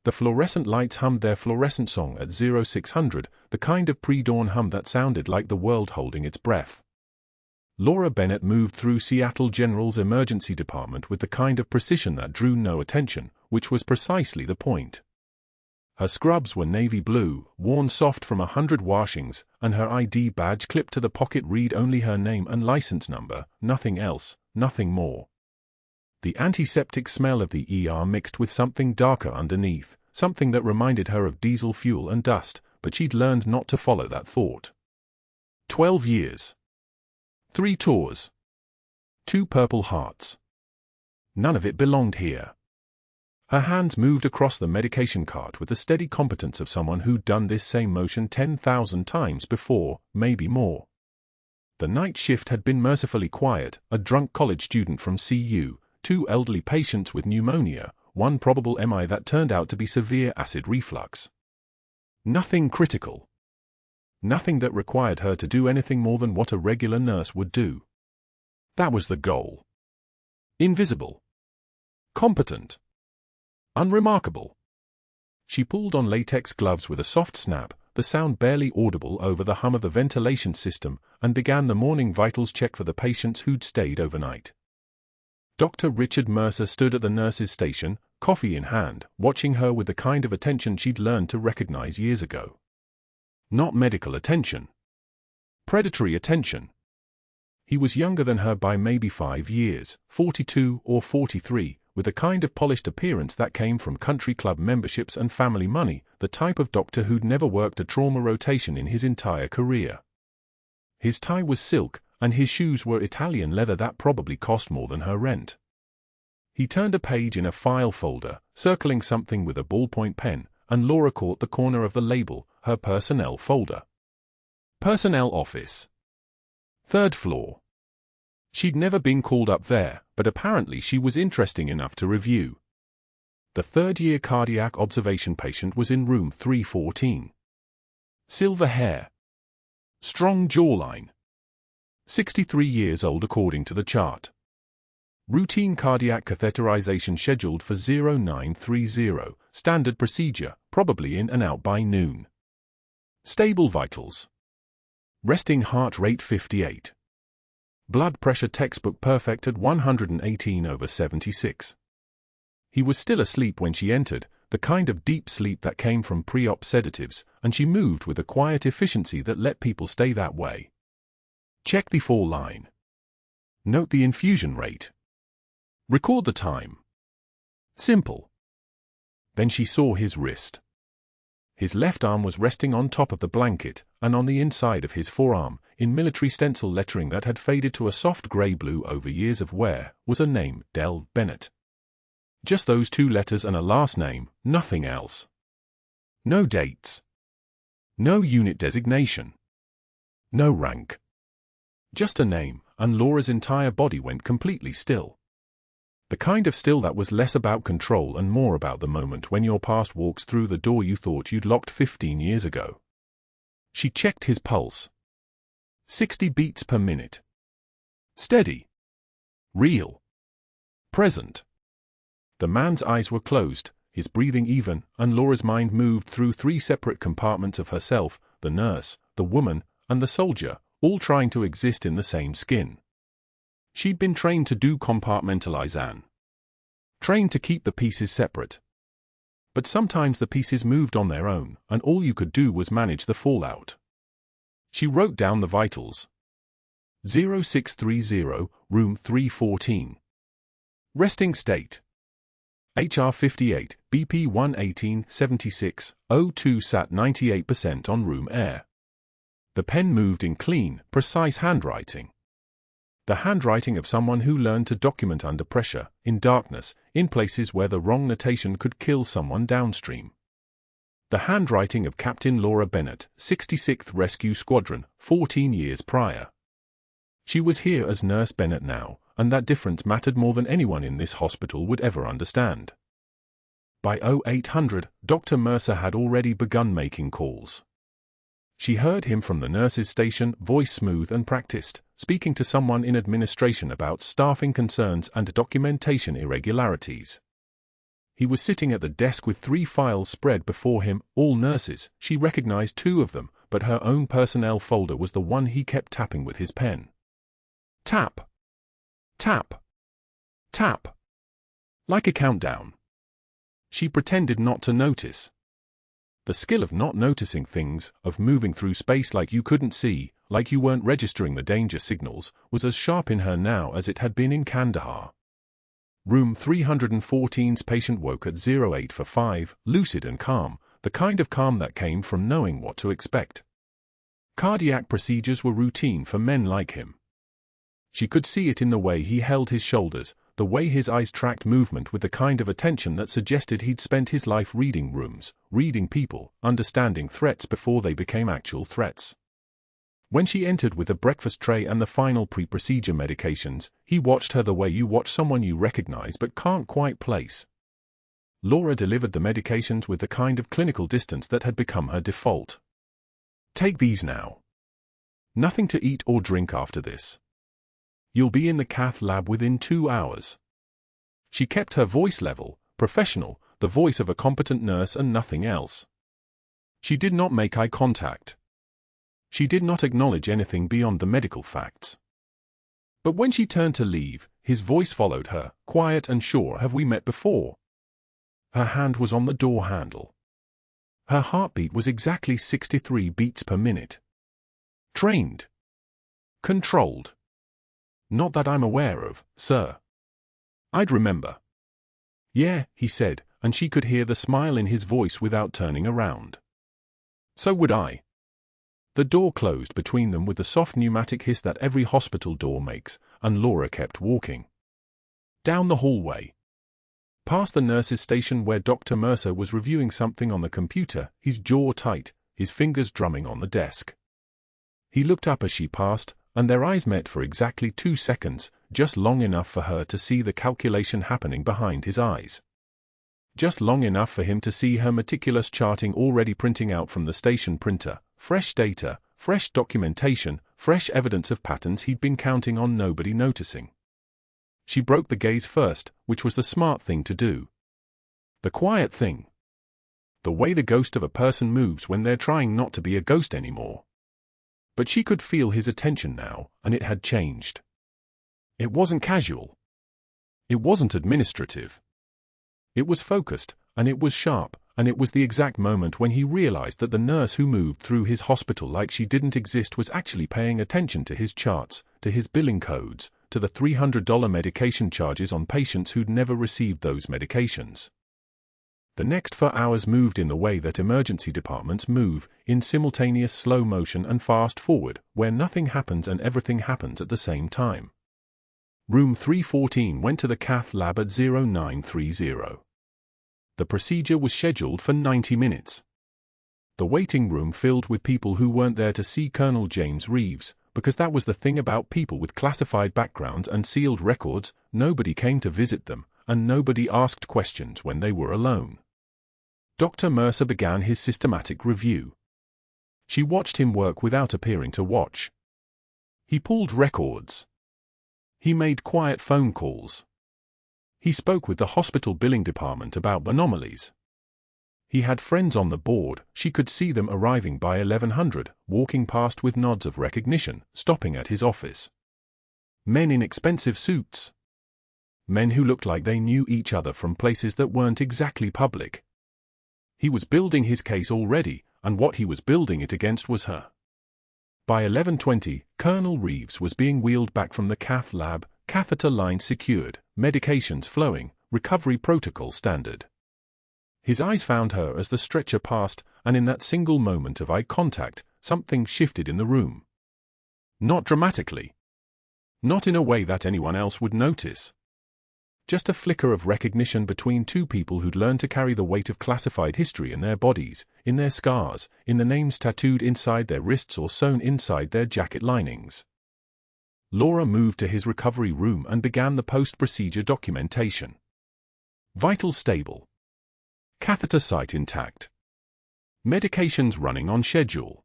The fluorescent lights hummed their fluorescent song at 0600, the kind of pre-dawn hum that sounded like the world holding its breath. Laura Bennett moved through Seattle General's emergency department with the kind of precision that drew no attention, which was precisely the point. Her scrubs were navy blue, worn soft from 100 washings, and her ID badge clipped to the pocket read only her name and license number, nothing else, nothing more. The antiseptic smell of the ER mixed with something darker underneath, something that reminded her of diesel fuel and dust, but she'd learned not to follow that thought. 12 years. 3 tours. 2 Purple Hearts. None of it belonged here. Her hands moved across the medication cart with the steady competence of someone who'd done this same motion 10,000 times before, maybe more. The night shift had been mercifully quiet, a drunk college student from CU, 2 elderly patients with pneumonia, 1 probable MI that turned out to be severe acid reflux. Nothing critical. Nothing that required her to do anything more than what a regular nurse would do. That was the goal. Invisible. Competent. Unremarkable. She pulled on latex gloves with a soft snap, the sound barely audible over the hum of the ventilation system, and began the morning vitals check for the patients who'd stayed overnight. Dr. Richard Mercer stood at the nurse's station, coffee in hand, watching her with the kind of attention she'd learned to recognize years ago. Not medical attention. Predatory attention. He was younger than her by maybe 5 years, 42 or 43, with a kind of polished appearance that came from country club memberships and family money, the type of doctor who'd never worked a trauma rotation in his entire career. His tie was silk, and his shoes were Italian leather that probably cost more than her rent. He turned a page in a file folder, circling something with a ballpoint pen, and Laura caught the corner of the label, her personnel folder. Personnel office. 3rd floor. She'd never been called up there, but apparently she was interesting enough to review. The 3rd-year cardiac observation patient was in room 314. Silver hair. Strong jawline. 63 years old according to the chart. Routine cardiac catheterization scheduled for 0930, standard procedure, probably in and out by noon. Stable vitals. Resting heart rate 58. Blood pressure textbook perfect at 118/76. He was still asleep when she entered, the kind of deep sleep that came from pre-op sedatives, and she moved with a quiet efficiency that let people stay that way. Check the fall line. Note the infusion rate. Record the time. Simple. Then she saw his wrist. His left arm was resting on top of the blanket, and on the inside of his forearm, in military stencil lettering that had faded to a soft grey-blue over years of wear, was a name, Del Bennett. Just those 2 letters and a last name, nothing else. No dates. No unit designation. No rank. Just a name, and Laura's entire body went completely still. The kind of still that was less about control and more about the moment when your past walks through the door you thought you'd locked 15 years ago. She checked his pulse. 60 beats per minute. Steady. Real. Present. The man's eyes were closed, his breathing even, and Laura's mind moved through 3 separate compartments of herself, the nurse, the woman, and the soldier, all trying to exist in the same skin. She'd been trained to do compartmentalization. Trained to keep the pieces separate. But sometimes the pieces moved on their own, and all you could do was manage the fallout. She wrote down the vitals. 0630, room 314. Resting state. HR 58, BP 118, 76, O2 sat 98% on room air. The pen moved in clean, precise handwriting. The handwriting of someone who learned to document under pressure, in darkness, in places where the wrong notation could kill someone downstream. The handwriting of Captain Laura Bennett, 66th Rescue Squadron, 14 years prior. She was here as Nurse Bennett now, and that difference mattered more than anyone in this hospital would ever understand. By 0800, Dr. Mercer had already begun making calls. She heard him from the nurse's station, voice smooth and practiced, speaking to someone in administration about staffing concerns and documentation irregularities. He was sitting at the desk with 3 files spread before him, all nurses. She recognized 2 of them, but her own personnel folder was the one he kept tapping with his pen. Tap. Tap. Tap. Like a countdown. She pretended not to notice. The skill of not noticing things, of moving through space like you couldn't see, like you weren't registering the danger signals, was as sharp in her now as it had been in Kandahar. Room 314's patient woke at 08 for 5, lucid and calm, the kind of calm that came from knowing what to expect. Cardiac procedures were routine for men like him. She could see it in the way he held his shoulders, the way his eyes tracked movement with the kind of attention that suggested he'd spent his life reading rooms, reading people, understanding threats before they became actual threats. When she entered with the breakfast tray and the final pre-procedure medications, he watched her the way you watch someone you recognize but can't quite place. Laura delivered the medications with the kind of clinical distance that had become her default. Take these now. Nothing to eat or drink after this. You'll be in the cath lab within 2 hours. She kept her voice level, professional, the voice of a competent nurse and nothing else. She did not make eye contact. She did not acknowledge anything beyond the medical facts. But when she turned to leave, his voice followed her, quiet and sure. Have we met before? Her hand was on the door handle. Her heartbeat was exactly 63 beats per minute. Trained. Controlled. Not that I'm aware of, sir. I'd remember. Yeah, he said, and she could hear the smile in his voice without turning around. So would I. The door closed between them with the soft pneumatic hiss that every hospital door makes, and Laura kept walking. Down the hallway. Past the nurse's station where Dr. Mercer was reviewing something on the computer, his jaw tight, his fingers drumming on the desk. He looked up as she passed, and their eyes met for exactly 2 seconds, just long enough for her to see the calculation happening behind his eyes. Just long enough for him to see her meticulous charting already printing out from the station printer, fresh data, fresh documentation, fresh evidence of patterns he'd been counting on nobody noticing. She broke the gaze first, which was the smart thing to do. The quiet thing. The way the ghost of a person moves when they're trying not to be a ghost anymore. But she could feel his attention now, and it had changed. It wasn't casual. It wasn't administrative. It was focused, and it was sharp, and it was the exact moment when he realized that the nurse who moved through his hospital like she didn't exist was actually paying attention to his charts, to his billing codes, to the $300 medication charges on patients who'd never received those medications. The next 4 hours moved in the way that emergency departments move, in simultaneous slow motion and fast forward, where nothing happens and everything happens at the same time. Room 314 went to the cath lab at 0930. The procedure was scheduled for 90 minutes. The waiting room filled with people who weren't there to see Colonel James Reeves, because that was the thing about people with classified backgrounds and sealed records, nobody came to visit them, and nobody asked questions when they were alone. Dr. Mercer began his systematic review. She watched him work without appearing to watch. He pulled records. He made quiet phone calls. He spoke with the hospital billing department about anomalies. He had friends on the board, she could see them arriving by 1100, walking past with nods of recognition, stopping at his office. Men in expensive suits. Men who looked like they knew each other from places that weren't exactly public. He was building his case already, and what he was building it against was her. By 11:20, Colonel Reeves was being wheeled back from the cath lab, catheter line secured, medications flowing, recovery protocol standard. His eyes found her as the stretcher passed, and in that single moment of eye contact, something shifted in the room. Not dramatically. Not in a way that anyone else would notice. Just a flicker of recognition between 2 people who'd learned to carry the weight of classified history in their bodies, in their scars, in the names tattooed inside their wrists or sewn inside their jacket linings. Laura moved to his recovery room and began the post-procedure documentation. Vital stable. Catheter site intact. Medications running on schedule.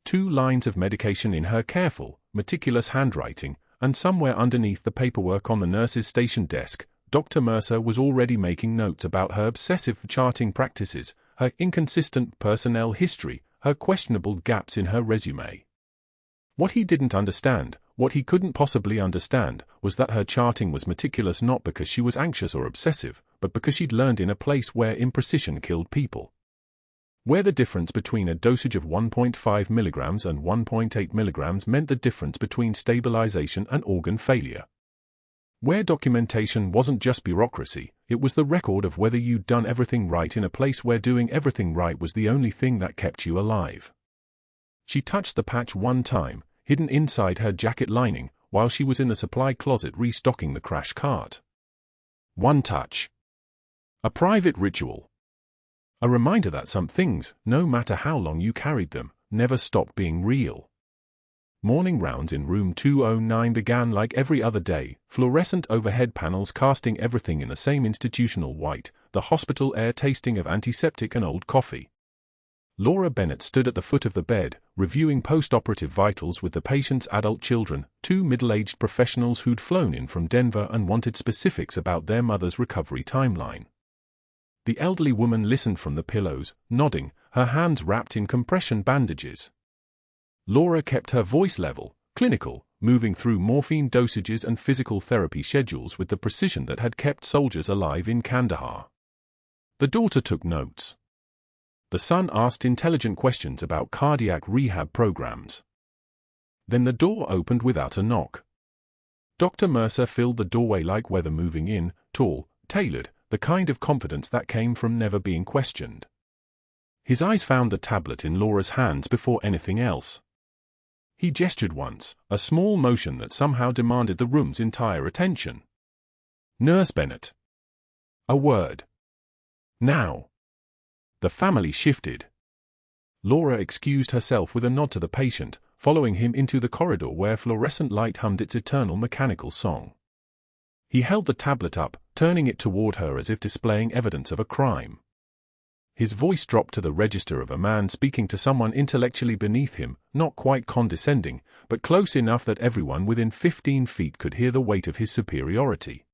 2 lines of medication in her careful, meticulous handwriting, and somewhere underneath the paperwork on the nurse's station desk, Dr. Mercer was already making notes about her obsessive charting practices, her inconsistent personnel history, her questionable gaps in her resume. What he didn't understand, what he couldn't possibly understand, was that her charting was meticulous not because she was anxious or obsessive, but because she'd learned in a place where imprecision killed people. Where the difference between a dosage of 1.5 milligrams and 1.8 milligrams meant the difference between stabilization and organ failure. Where documentation wasn't just bureaucracy, it was the record of whether you'd done everything right in a place where doing everything right was the only thing that kept you alive. She touched the patch one time, hidden inside her jacket lining, while she was in the supply closet restocking the crash cart. One touch. A private ritual. A reminder that some things, no matter how long you carried them, never stopped being real. Morning rounds in room 209 began like every other day, fluorescent overhead panels casting everything in the same institutional white, the hospital air tasting of antiseptic and old coffee. Laura Bennett stood at the foot of the bed, reviewing post-operative vitals with the patient's adult children, two middle-aged professionals who'd flown in from Denver and wanted specifics about their mother's recovery timeline. The elderly woman listened from the pillows, nodding, her hands wrapped in compression bandages. Laura kept her voice level, clinical, moving through morphine dosages and physical therapy schedules with the precision that had kept soldiers alive in Kandahar. The daughter took notes. The son asked intelligent questions about cardiac rehab programs. Then the door opened without a knock. Dr. Mercer filled the doorway like weather moving in, tall, tailored, the kind of confidence that came from never being questioned. His eyes found the tablet in Laura's hands before anything else. He gestured once, a small motion that somehow demanded the room's entire attention. "Nurse Bennett." A word. "Now." The family shifted. Laura excused herself with a nod to the patient, following him into the corridor where fluorescent light hummed its eternal mechanical song. He held the tablet up, turning it toward her as if displaying evidence of a crime. His voice dropped to the register of a man speaking to someone intellectually beneath him, not quite condescending, but close enough that everyone within 15 feet could hear the weight of his superiority.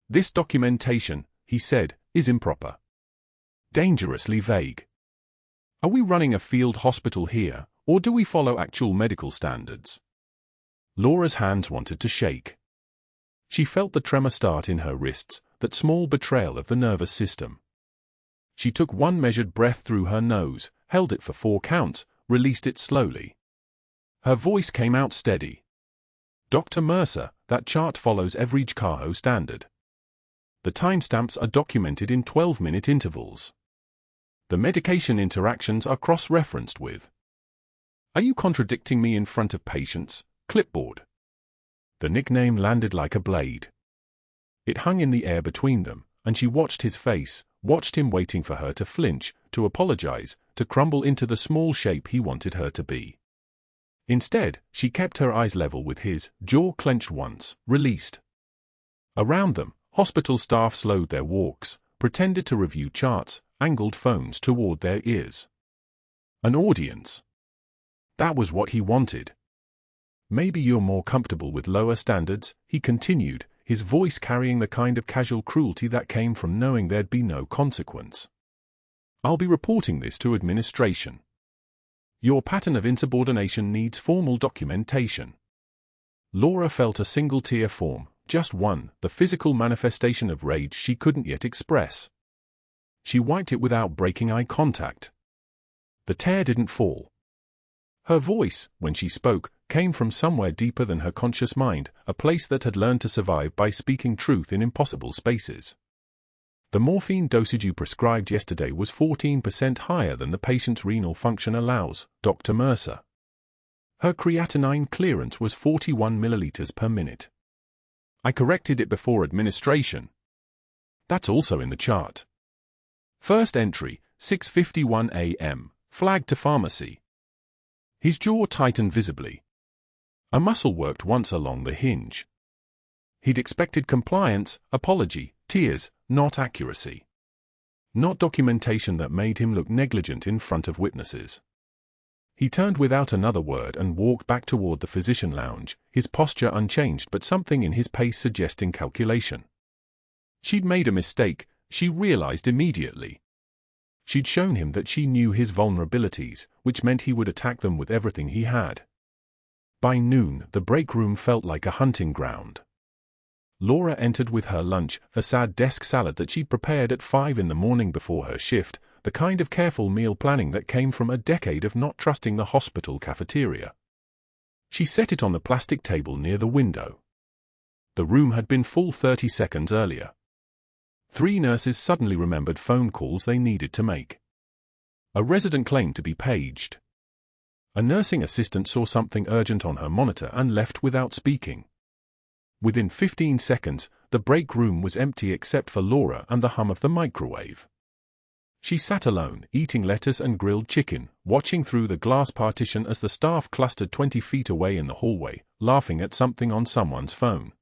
"This documentation," he said, "is improper. Dangerously vague. Are we running a field hospital here, or do we follow actual medical standards?" Laura's hands wanted to shake. She felt the tremor start in her wrists, that small betrayal of the nervous system. She took one measured breath through her nose, held it for 4 counts, released it slowly. Her voice came out steady. "Dr. Mercer, that chart follows every JCAHO standard. The timestamps are documented in 12-minute intervals. The medication interactions are cross-referenced with. Are you contradicting me in front of patients? Clipboard." The nickname landed like a blade. It hung in the air between them, and she watched his face, watched him waiting for her to flinch, to apologize, to crumble into the small shape he wanted her to be. Instead, she kept her eyes level with his, jaw clenched once, released. Around them, hospital staff slowed their walks, pretended to review charts, angled phones toward their ears. An audience. That was what he wanted. "Maybe you're more comfortable with lower standards," he continued, his voice carrying the kind of casual cruelty that came from knowing there'd be no consequence. "I'll be reporting this to administration. Your pattern of insubordination needs formal documentation." Laura felt a single tear form, just one, the physical manifestation of rage she couldn't yet express. She wiped it without breaking eye contact. The tear didn't fall. Her voice, when she spoke, came from somewhere deeper than her conscious mind, a place that had learned to survive by speaking truth in impossible spaces. "The morphine dosage you prescribed yesterday was 14% higher than the patient's renal function allows, Dr. Mercer. Her creatinine clearance was 41 milliliters per minute. I corrected it before administration. That's also in the chart. First entry, 6:51 a.m., flagged to pharmacy." His jaw tightened visibly. A muscle worked once along the hinge. He'd expected compliance, apology, tears, not accuracy. Not documentation that made him look negligent in front of witnesses. He turned without another word and walked back toward the physician lounge, his posture unchanged but something in his pace suggesting calculation. She'd made a mistake, she realized immediately. She'd shown him that she knew his vulnerabilities, which meant he would attack them with everything he had. By noon, the break room felt like a hunting ground. Laura entered with her lunch, a sad desk salad that she'd prepared at 5 in the morning before her shift, the kind of careful meal planning that came from a decade of not trusting the hospital cafeteria. She set it on the plastic table near the window. The room had been full 30 seconds earlier. 3 nurses suddenly remembered phone calls they needed to make. A resident claimed to be paged. A nursing assistant saw something urgent on her monitor and left without speaking. Within 15 seconds, the break room was empty except for Laura and the hum of the microwave. She sat alone, eating lettuce and grilled chicken, watching through the glass partition as the staff clustered 20 feet away in the hallway, laughing at something on someone's phone.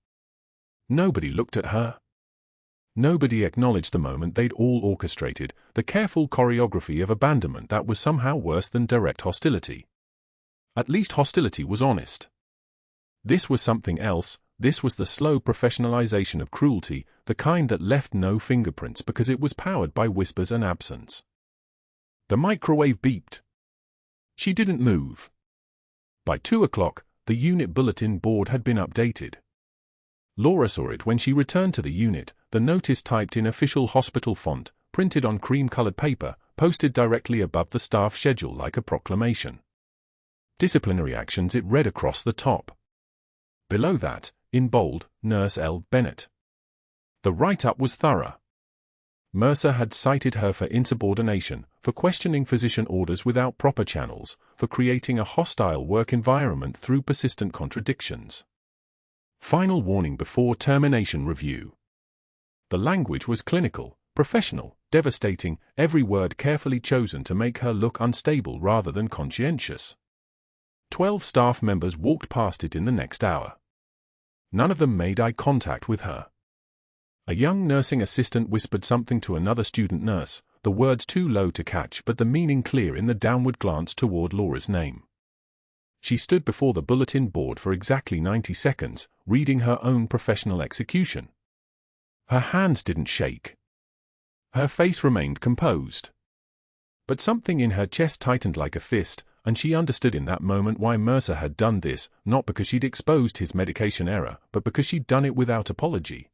Nobody looked at her. Nobody acknowledged the moment they'd all orchestrated, the careful choreography of abandonment that was somehow worse than direct hostility. At least hostility was honest. This was something else. This was the slow professionalization of cruelty, the kind that left no fingerprints because it was powered by whispers and absence. The microwave beeped. She didn't move. By 2 o'clock, the unit bulletin board had been updated. Laura saw it when she returned to the unit, the notice typed in official hospital font, printed on cream-colored paper, posted directly above the staff schedule like a proclamation. Disciplinary actions, it read across the top. Below that, in bold, Nurse L. Bennett. The write-up was thorough. Mercer had cited her for insubordination, for questioning physician orders without proper channels, for creating a hostile work environment through persistent contradictions. Final warning before termination review. The language was clinical, professional, devastating, every word carefully chosen to make her look unstable rather than conscientious. 12 staff members walked past it in the next hour. None of them made eye contact with her. A young nursing assistant whispered something to another student nurse, the words too low to catch but the meaning clear in the downward glance toward Laura's name. She stood before the bulletin board for exactly 90 seconds, reading her own professional execution. Her hands didn't shake. Her face remained composed. But something in her chest tightened like a fist, and she understood in that moment why Mercer had done this, not because she'd exposed his medication error, but because she'd done it without apology.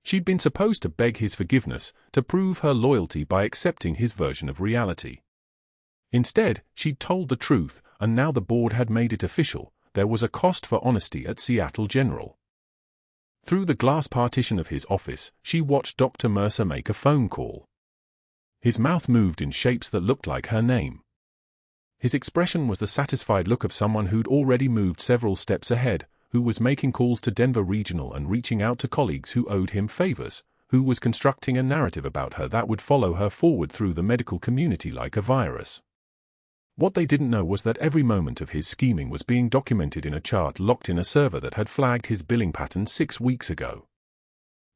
She'd been supposed to beg his forgiveness, to prove her loyalty by accepting his version of reality. Instead, she'd told the truth, and now the board had made it official. There was a cost for honesty at Seattle General. Through the glass partition of his office, she watched Dr. Mercer make a phone call. His mouth moved in shapes that looked like her name. His expression was the satisfied look of someone who'd already moved several steps ahead, who was making calls to Denver Regional and reaching out to colleagues who owed him favors, who was constructing a narrative about her that would follow her forward through the medical community like a virus. What they didn't know was that every moment of his scheming was being documented in a chart locked in a server that had flagged his billing pattern 6 weeks ago.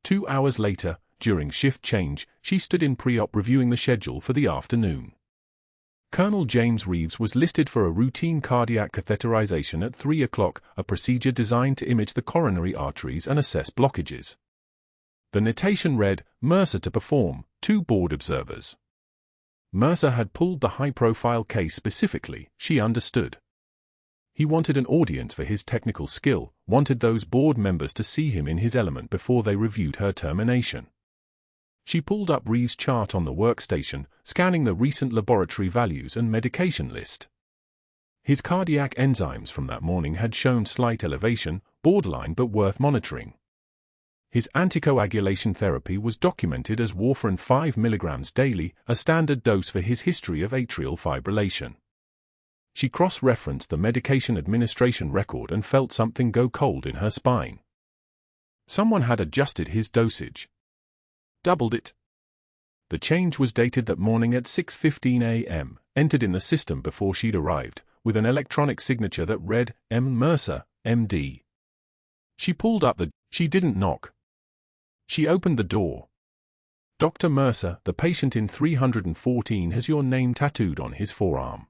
2 hours later, during shift change, she stood in pre-op reviewing the schedule for the afternoon. Colonel James Reeves was listed for a routine cardiac catheterization at 3 o'clock, a procedure designed to image the coronary arteries and assess blockages. The notation read, Mercer to perform, 2 board observers. Mercer had pulled the high-profile case specifically, she understood. He wanted an audience for his technical skill, wanted those board members to see him in his element before they reviewed her termination. She pulled up Reeves' chart on the workstation, scanning the recent laboratory values and medication list. His cardiac enzymes from that morning had shown slight elevation, borderline but worth monitoring. His anticoagulation therapy was documented as warfarin 5 mg daily, a standard dose for his history of atrial fibrillation. She cross-referenced the medication administration record and felt something go cold in her spine. Someone had adjusted his dosage. Doubled it. The change was dated that morning at 6:15 a.m., entered in the system before she'd arrived, with an electronic signature that read, M. Mercer, M.D. She pulled up She didn't knock. She opened the door. Dr. Mercer, the patient in 314 has your name tattooed on his forearm.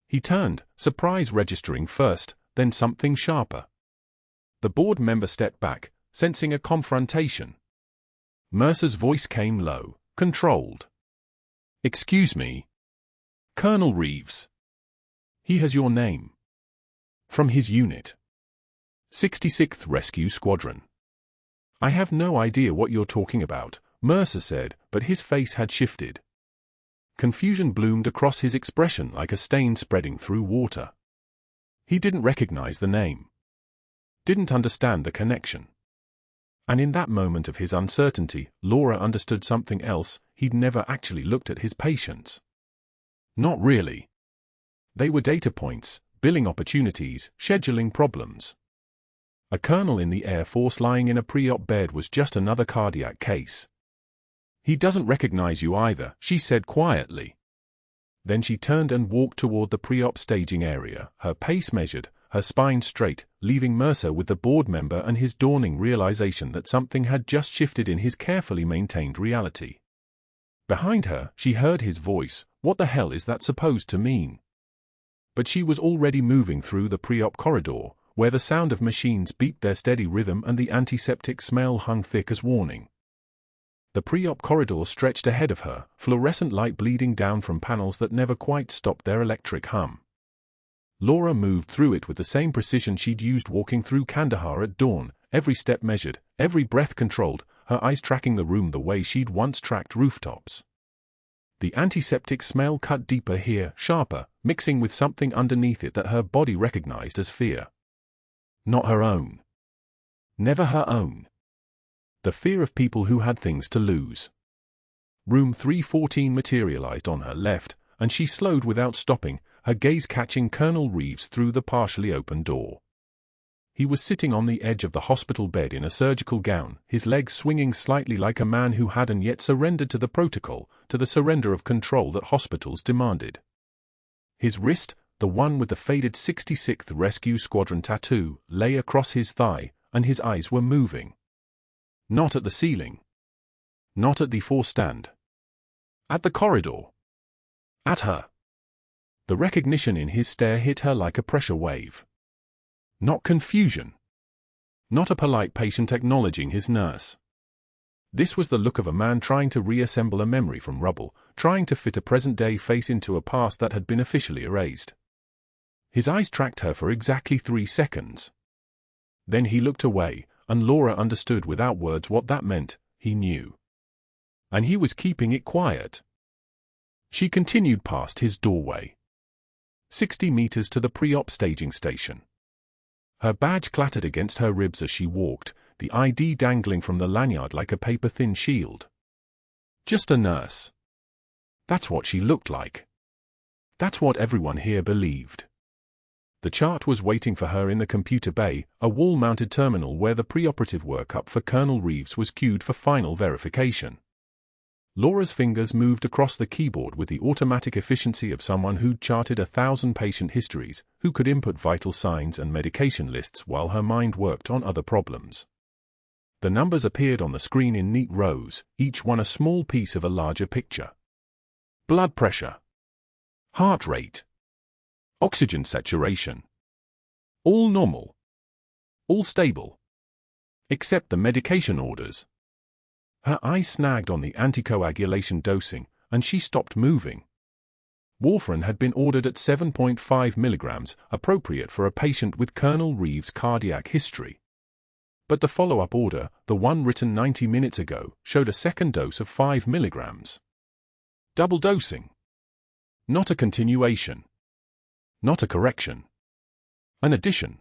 He turned, surprise registering first, then something sharper. The board member stepped back, sensing a confrontation. Mercer's voice came low, controlled. "Excuse me. Colonel Reeves. He has your name. From his unit. 66th Rescue Squadron." "I have no idea what you're talking about," Mercer said, but his face had shifted. Confusion bloomed across his expression like a stain spreading through water. He didn't recognize the name. Didn't understand the connection. And in that moment of his uncertainty, Laura understood something else: he'd never actually looked at his patients. Not really. They were data points, billing opportunities, scheduling problems. A colonel in the Air Force lying in a pre-op bed was just another cardiac case. "He doesn't recognize you either," she said quietly. Then she turned and walked toward the pre-op staging area, her pace measured, her spine straight, leaving Mercer with the board member and his dawning realization that something had just shifted in his carefully maintained reality. Behind her, she heard his voice, "What the hell is that supposed to mean?" But she was already moving through the pre-op corridor, where the sound of machines beat their steady rhythm and the antiseptic smell hung thick as warning. The pre-op corridor stretched ahead of her, fluorescent light bleeding down from panels that never quite stopped their electric hum. Laura moved through it with the same precision she'd used walking through Kandahar at dawn, every step measured, every breath controlled, her eyes tracking the room the way she'd once tracked rooftops. The antiseptic smell cut deeper here, sharper, mixing with something underneath it that her body recognized as fear. Not her own. Never her own. The fear of people who had things to lose. Room 314 materialized on her left, and she slowed without stopping, her gaze catching Colonel Reeves through the partially open door. He was sitting on the edge of the hospital bed in a surgical gown, his legs swinging slightly like a man who hadn't yet surrendered to the protocol, to the surrender of control that hospitals demanded. His wrist, the one with the faded 66th Rescue Squadron tattoo, lay across his thigh, and his eyes were moving. Not at the ceiling. Not at the four stand. At the corridor. At her. The recognition in his stare hit her like a pressure wave. Not confusion. Not a polite patient acknowledging his nurse. This was the look of a man trying to reassemble a memory from rubble, trying to fit a present-day face into a past that had been officially erased. His eyes tracked her for exactly 3 seconds. Then he looked away, and Laura understood without words what that meant. He knew. And he was keeping it quiet. She continued past his doorway. 60 meters to the pre-op staging station. Her badge clattered against her ribs as she walked, the ID dangling from the lanyard like a paper-thin shield. Just a nurse. That's what she looked like. That's what everyone here believed. The chart was waiting for her in the computer bay, a wall-mounted terminal where the preoperative workup for Colonel Reeves was queued for final verification. Laura's fingers moved across the keyboard with the automatic efficiency of someone who'd charted 1,000 patient histories, who could input vital signs and medication lists while her mind worked on other problems. The numbers appeared on the screen in neat rows, each one a small piece of a larger picture. Blood pressure. Heart rate. Oxygen saturation. All normal. All stable. Except the medication orders. Her eyes snagged on the anticoagulation dosing, and she stopped moving. Warfarin had been ordered at 7.5 milligrams, appropriate for a patient with Colonel Reeves' cardiac history. But the follow-up order, the one written 90 minutes ago, showed a second dose of 5 milligrams. Double dosing. Not a continuation. Not a correction. An addition.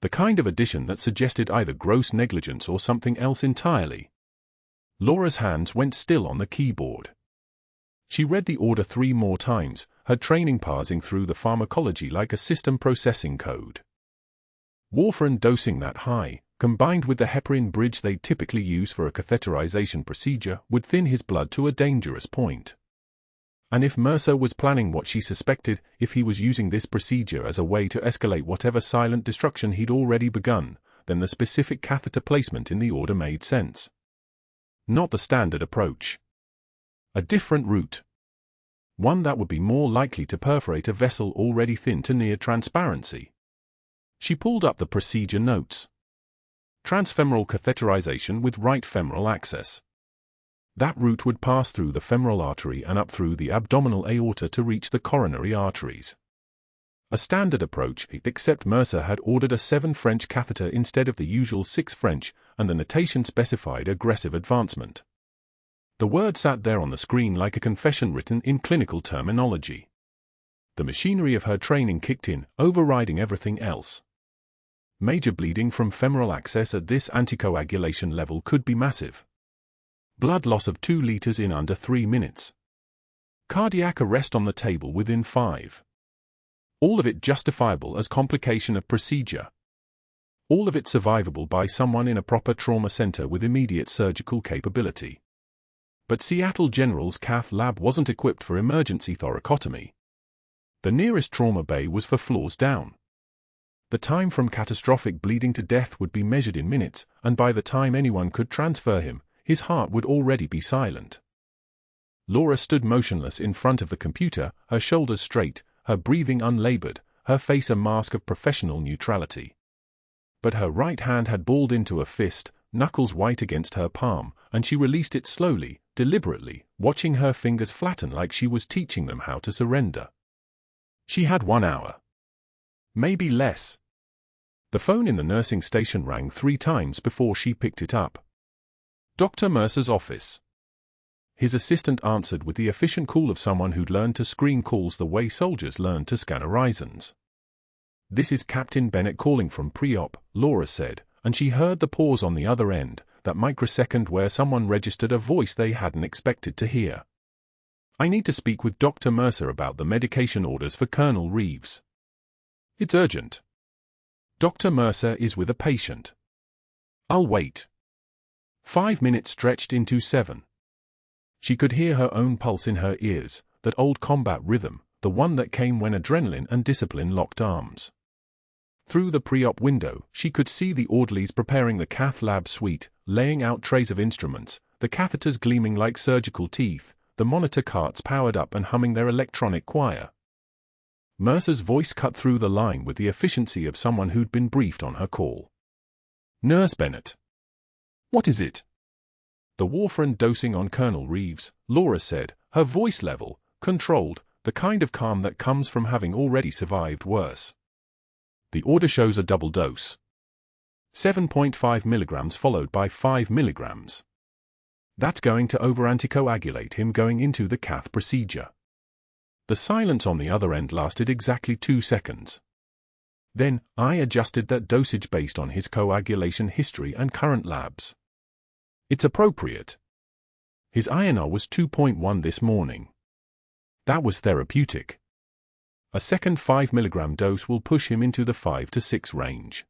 The kind of addition that suggested either gross negligence or something else entirely. Laura's hands went still on the keyboard. She read the order 3 more times, her training parsing through the pharmacology like a system processing code. Warfarin dosing that high, combined with the heparin bridge they typically use for a catheterization procedure, would thin his blood to a dangerous point. And if Mercer was planning what she suspected, if he was using this procedure as a way to escalate whatever silent destruction he'd already begun, then the specific catheter placement in the order made sense. Not the standard approach. A different route. One that would be more likely to perforate a vessel already thin to near transparency. She pulled up the procedure notes. Transfemoral catheterization with right femoral access. That route would pass through the femoral artery and up through the abdominal aorta to reach the coronary arteries. A standard approach, except Mercer had ordered a 7 French catheter instead of the usual 6 French, and the notation specified aggressive advancement. The word sat there on the screen like a confession written in clinical terminology. The machinery of her training kicked in, overriding everything else. Major bleeding from femoral access at this anticoagulation level could be massive. Blood loss of 2 liters in under 3 minutes. Cardiac arrest on the table within 5. All of it justifiable as complication of procedure. All of it survivable by someone in a proper trauma center with immediate surgical capability. But Seattle General's cath lab wasn't equipped for emergency thoracotomy. The nearest trauma bay was for floors down. The time from catastrophic bleeding to death would be measured in minutes, and by the time anyone could transfer him, his heart would already be silent. Laura stood motionless in front of the computer, her shoulders straight, her breathing unlabored, her face a mask of professional neutrality. But her right hand had balled into a fist, knuckles white against her palm, and she released it slowly, deliberately, watching her fingers flatten like she was teaching them how to surrender. She had 1 hour. Maybe less. The phone in the nursing station rang 3 times before she picked it up. Dr. Mercer's office. His assistant answered with the efficient call of someone who'd learned to screen calls the way soldiers learn to scan horizons. "This is Captain Bennett calling from pre-op," Laura said, and she heard the pause on the other end, that microsecond where someone registered a voice they hadn't expected to hear. "I need to speak with Dr. Mercer about the medication orders for Colonel Reeves." "It's urgent." "Dr. Mercer is with a patient." "I'll wait." 5 minutes stretched into 7. She could hear her own pulse in her ears, that old combat rhythm, the one that came when adrenaline and discipline locked arms. Through the pre-op window, she could see the orderlies preparing the cath lab suite, laying out trays of instruments, the catheters gleaming like surgical teeth, the monitor carts powered up and humming their electronic choir. Mercer's voice cut through the line with the efficiency of someone who'd been briefed on her call. "Nurse Bennett." "What is it?" "The warfarin dosing on Colonel Reeves," Laura said, her voice level, controlled, the kind of calm that comes from having already survived worse. "The order shows a double dose. 7.5 milligrams followed by 5 milligrams. That's going to over-anticoagulate him going into the cath procedure." The silence on the other end lasted exactly 2 seconds. Then, I adjusted that dosage based on his coagulation history and current labs. "It's appropriate. His INR was 2.1 this morning. That was therapeutic. A second 5 milligram dose will push him into the 5 to 6 range.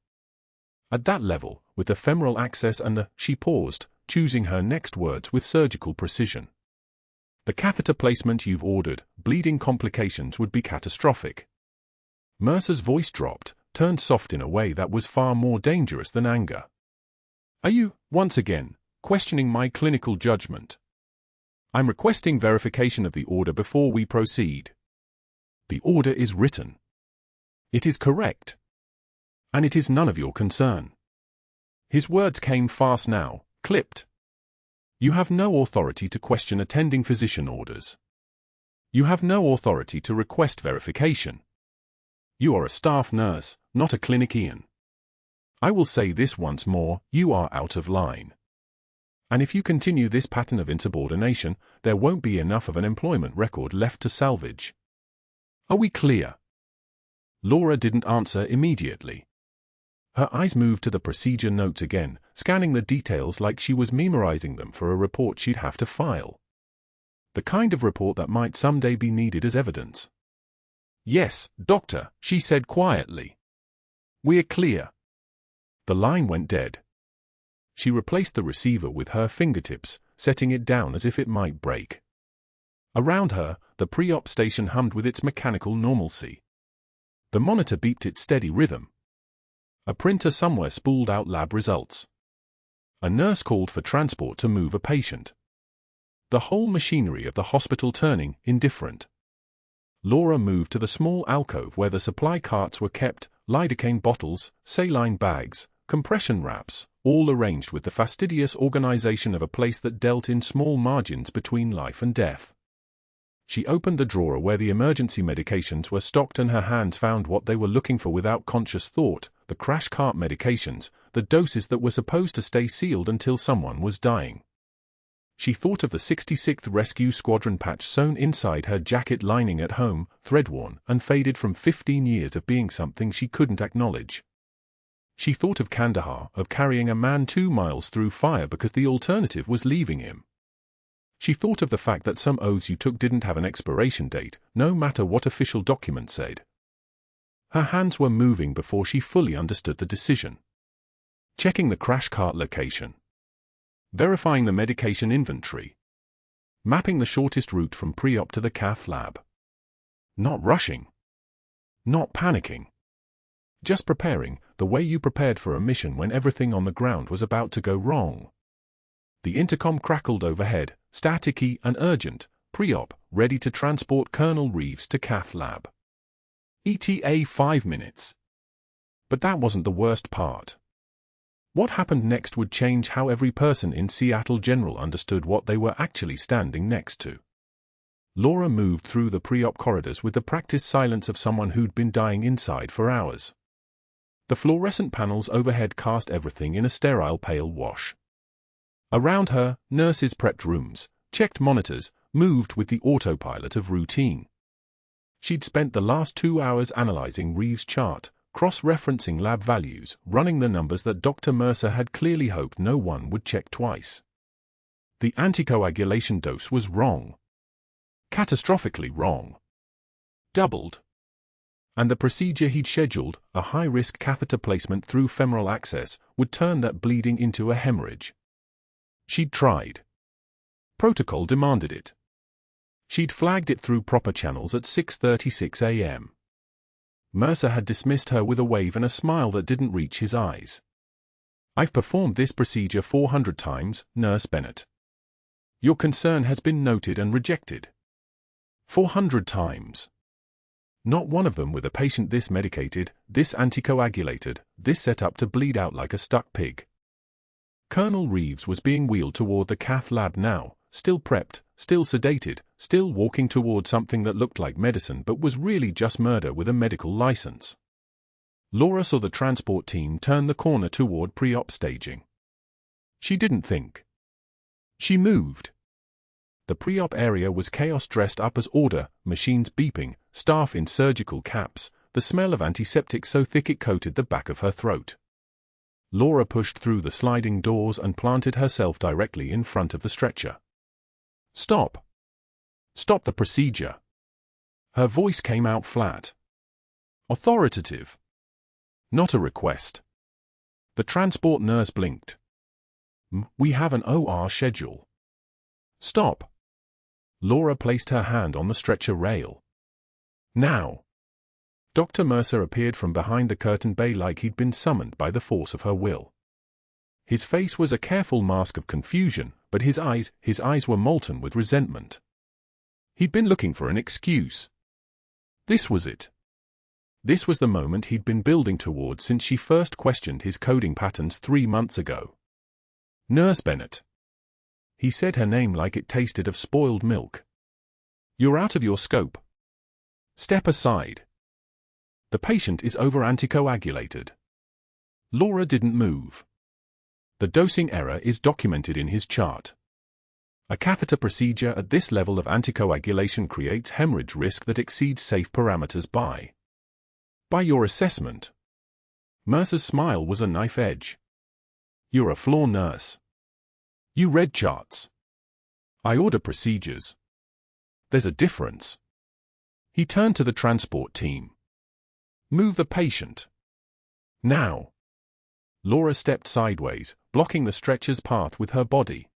At that level, with the femoral access and the," she paused, choosing her next words with surgical precision. "The catheter placement you've ordered, bleeding complications would be catastrophic." Mercer's voice dropped, turned soft in a way that was far more dangerous than anger. "Are you, once again, questioning my clinical judgment? I'm requesting verification of the order before we proceed." "The order is written. It is correct. And it is none of your concern." His words came fast now, clipped. "You have no authority to question attending physician orders. You have no authority to request verification. You are a staff nurse, not a clinician. I will say this once more, you are out of line. And if you continue this pattern of insubordination, there won't be enough of an employment record left to salvage. Are we clear?" Laura didn't answer immediately. Her eyes moved to the procedure notes again, scanning the details like she was memorizing them for a report she'd have to file. The kind of report that might someday be needed as evidence. "Yes, doctor," she said quietly. "We're clear." The line went dead. She replaced the receiver with her fingertips, setting it down as if it might break. Around her, the pre-op station hummed with its mechanical normalcy. The monitor beeped its steady rhythm. A printer somewhere spooled out lab results. A nurse called for transport to move a patient. The whole machinery of the hospital turning indifferent. Laura moved to the small alcove where the supply carts were kept, lidocaine bottles, saline bags, compression wraps, all arranged with the fastidious organization of a place that dealt in small margins between life and death. She opened the drawer where the emergency medications were stocked, and her hands found what they were looking for without conscious thought: the crash cart medications, the doses that were supposed to stay sealed until someone was dying. She thought of the 66th Rescue Squadron patch sewn inside her jacket lining at home, thread-worn and faded from 15 years of being something she couldn't acknowledge. She thought of Kandahar, of carrying a man 2 miles through fire because the alternative was leaving him. She thought of the fact that some oaths you took didn't have an expiration date, no matter what official document said. Her hands were moving before she fully understood the decision. Checking the crash cart location. Verifying the medication inventory. Mapping the shortest route from pre-op to the cath lab. Not rushing. Not panicking. Just preparing, the way you prepared for a mission when everything on the ground was about to go wrong. The intercom crackled overhead, staticky and urgent: pre-op, ready to transport Colonel Reeves to cath lab. ETA 5 minutes. But that wasn't the worst part. What happened next would change how every person in Seattle General understood what they were actually standing next to. Laura moved through the pre-op corridors with the practiced silence of someone who'd been dying inside for hours. The fluorescent panels overhead cast everything in a sterile pale wash. Around her, nurses prepped rooms, checked monitors, moved with the autopilot of routine. She'd spent the last 2 hours analyzing Reeves' chart, cross-referencing lab values, running the numbers that Dr. Mercer had clearly hoped no one would check twice. The anticoagulation dose was wrong. Catastrophically wrong. Doubled. And the procedure he'd scheduled, a high-risk catheter placement through femoral access, would turn that bleeding into a hemorrhage. She'd tried. Protocol demanded it. She'd flagged it through proper channels at 6:36 a.m. Mercer had dismissed her with a wave and a smile that didn't reach his eyes. "I've performed this procedure 400 times, Nurse Bennett. Your concern has been noted and rejected. 400 times. Not one of them with a patient this medicated, this anticoagulated, this set up to bleed out like a stuck pig." Colonel Reeves was being wheeled toward the cath lab now, still prepped, still sedated, still walking toward something that looked like medicine but was really just murder with a medical license. Laura saw the transport team turn the corner toward pre-op staging. She didn't think. She moved. The pre-op area was chaos dressed up as order, machines beeping, staff in surgical caps, the smell of antiseptic so thick it coated the back of her throat. Laura pushed through the sliding doors and planted herself directly in front of the stretcher. "Stop. Stop the procedure." Her voice came out flat. Authoritative. Not a request. The transport nurse blinked. "We have an OR schedule." "Stop." Laura placed her hand on the stretcher rail. "Now." Dr. Mercer appeared from behind the curtain bay like he'd been summoned by the force of her will. His face was a careful mask of confusion, but his eyes were molten with resentment. He'd been looking for an excuse. This was it. This was the moment he'd been building toward since she first questioned his coding patterns 3 months ago. "Nurse Bennett." He said her name like it tasted of spoiled milk. "You're out of your scope. Step aside. The patient is over-anticoagulated." Laura didn't move. "The dosing error is documented in his chart. A catheter procedure at this level of anticoagulation creates hemorrhage risk that exceeds safe parameters by your assessment." Mercer's smile was a knife edge. "You're a floor nurse. You read charts. I order procedures. There's a difference." He turned to the transport team. "Move the patient. Now." Laura stepped sideways, blocking the stretcher's path with her body.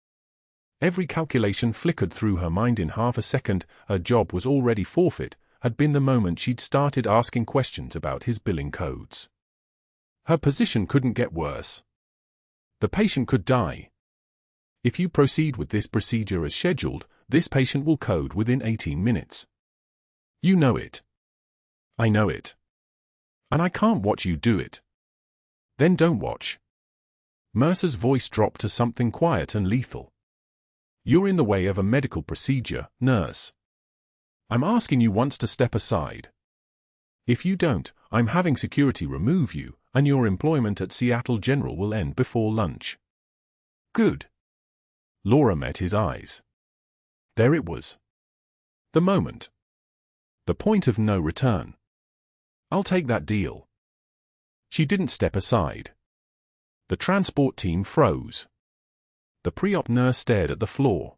Every calculation flickered through her mind in half a second. Her job was already forfeit, had been the moment she'd started asking questions about his billing codes. Her position couldn't get worse. The patient could die. If you proceed with this procedure as scheduled, this patient will code within 18 minutes. You know it. I know it. And I can't watch you do it. Then don't watch. Mercer's voice dropped to something quiet and lethal. "You're in the way of a medical procedure, nurse. I'm asking you once to step aside. If you don't, I'm having security remove you, and your employment at Seattle General will end before lunch." "Good." Laura met his eyes. There it was. The moment. The point of no return. "I'll take that deal." She didn't step aside. The transport team froze. The pre-op nurse stared at the floor.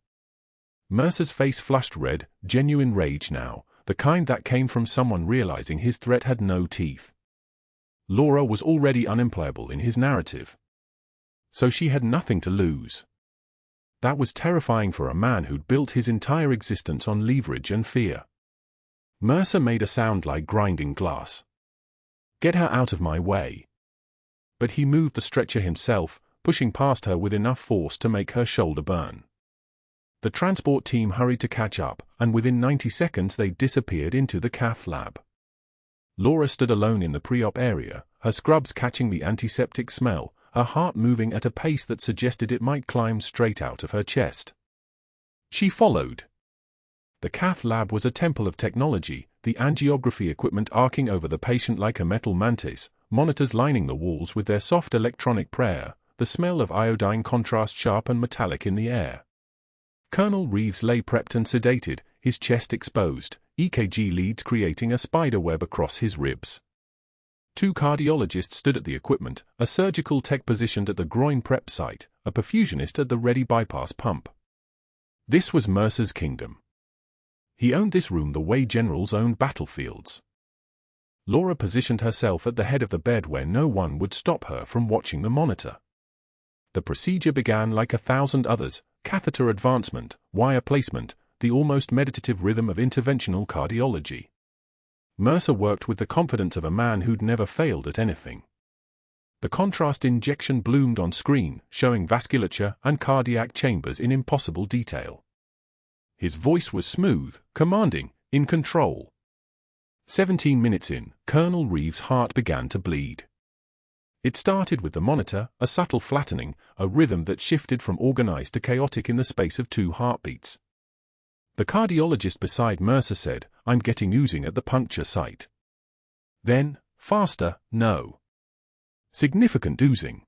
Mercer's face flushed red, genuine rage now, the kind that came from someone realizing his threat had no teeth. Laura was already unemployable in his narrative. So she had nothing to lose. That was terrifying for a man who'd built his entire existence on leverage and fear. Mercer made a sound like grinding glass. "Get her out of my way." But he moved the stretcher himself, pushing past her with enough force to make her shoulder burn. The transport team hurried to catch up, and within 90 seconds they disappeared into the cath lab. Laura stood alone in the pre-op area, her scrubs catching the antiseptic smell, her heart moving at a pace that suggested it might climb straight out of her chest. She followed. The cath lab was a temple of technology, the angiography equipment arcing over the patient like a metal mantis, monitors lining the walls with their soft electronic prayer, the smell of iodine contrast sharp and metallic in the air. Colonel Reeves lay prepped and sedated, his chest exposed, EKG leads creating a spider web across his ribs. Two cardiologists stood at the equipment, a surgical tech positioned at the groin prep site, a perfusionist at the ready bypass pump. This was Mercer's kingdom. He owned this room the way generals owned battlefields. Laura positioned herself at the head of the bed where no one would stop her from watching the monitor. The procedure began like 1,000 others: catheter advancement, wire placement, the almost meditative rhythm of interventional cardiology. Mercer worked with the confidence of a man who'd never failed at anything. The contrast injection bloomed on screen, showing vasculature and cardiac chambers in impossible detail. His voice was smooth, commanding, in control. 17 minutes in, Colonel Reeves' heart began to bleed. It started with the monitor, a subtle flattening, a rhythm that shifted from organized to chaotic in the space of 2 heartbeats. The cardiologist beside Mercer said, "I'm getting oozing at the puncture site." Then, faster, no. Significant oozing.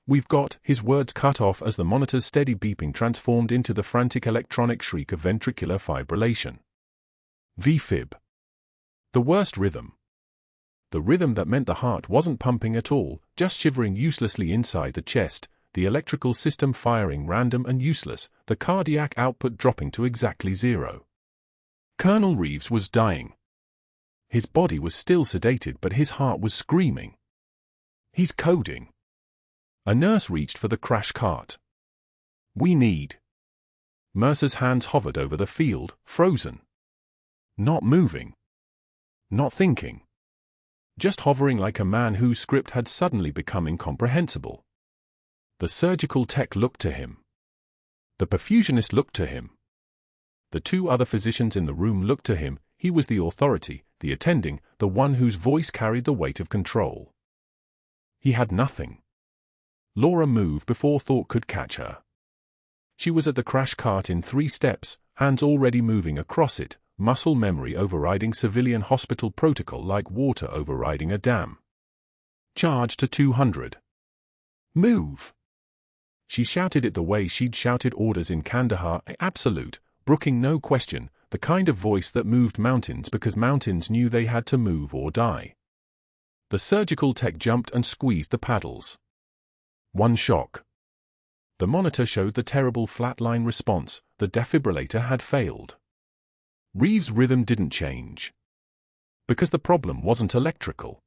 "We've got," his words cut off as the monitor's steady beeping transformed into the frantic electronic shriek of ventricular fibrillation. V-fib. The worst rhythm. The rhythm that meant the heart wasn't pumping at all, just shivering uselessly inside the chest, the electrical system firing random and useless, the cardiac output dropping to exactly 0. Colonel Reeves was dying. His body was still sedated, but his heart was screaming. "He's coding." A nurse reached for the crash cart. "We need." Mercer's hands hovered over the field, frozen. Not moving. Not thinking. Just hovering like a man whose script had suddenly become incomprehensible. The surgical tech looked to him. The perfusionist looked to him. The 2 other physicians in the room looked to him. He was the authority, the attending, the one whose voice carried the weight of control. He had nothing. Laura moved before thought could catch her. She was at the crash cart in 3 steps, hands already moving across it, muscle memory overriding civilian hospital protocol like water overriding a dam. Charge to 200. Move! She shouted it the way she'd shouted orders in Kandahar, absolute, brooking no question, the kind of voice that moved mountains because mountains knew they had to move or die. The surgical tech jumped and squeezed the paddles. One shock. The monitor showed the terrible flatline response: the defibrillator had failed. Reeves' rhythm didn't change. Because the problem wasn't electrical.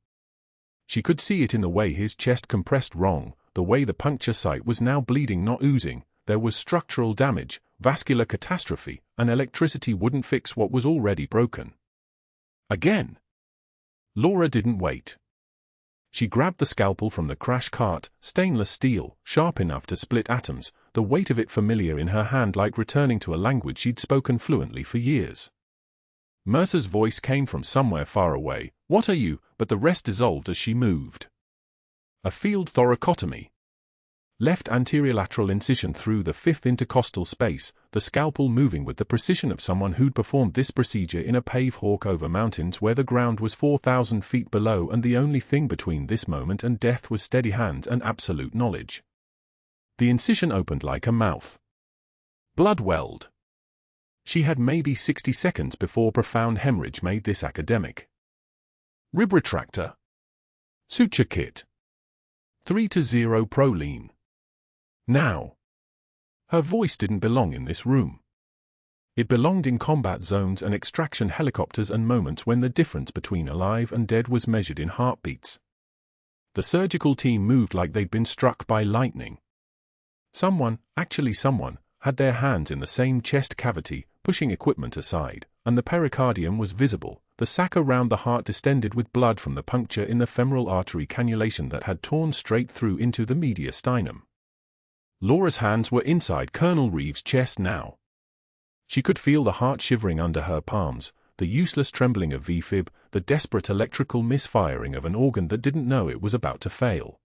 She could see it in the way his chest compressed wrong, the way the puncture site was now bleeding not oozing. There was structural damage, vascular catastrophe, and electricity wouldn't fix what was already broken. Again. Laura didn't wait. She grabbed the scalpel from the crash cart, stainless steel, sharp enough to split atoms, the weight of it familiar in her hand like returning to a language she'd spoken fluently for years. Mercer's voice came from somewhere far away. "What are you?" But the rest dissolved as she moved. A field thoracotomy. left anterolateral incision through the fifth intercostal space, the scalpel moving with the precision of someone who'd performed this procedure in a pave hawk over mountains where the ground was 4,000 feet below, and the only thing between this moment and death was steady hands and absolute knowledge. The incision opened like a mouth. Blood welled. She had maybe 60 seconds before profound hemorrhage made this academic. Rib retractor. Suture kit. 3-0 proline. Now. Her voice didn't belong in this room. It belonged in combat zones and extraction helicopters and moments when the difference between alive and dead was measured in heartbeats. The surgical team moved like they'd been struck by lightning. Someone, had their hands in the same chest cavity, pushing equipment aside, and the pericardium was visible, the sac around the heart distended with blood from the puncture in the femoral artery cannulation that had torn straight through into the mediastinum. Laura's hands were inside Colonel Reeves' chest now. She could feel the heart shivering under her palms, the useless trembling of V-fib, the desperate electrical misfiring of an organ that didn't know it was about to fail.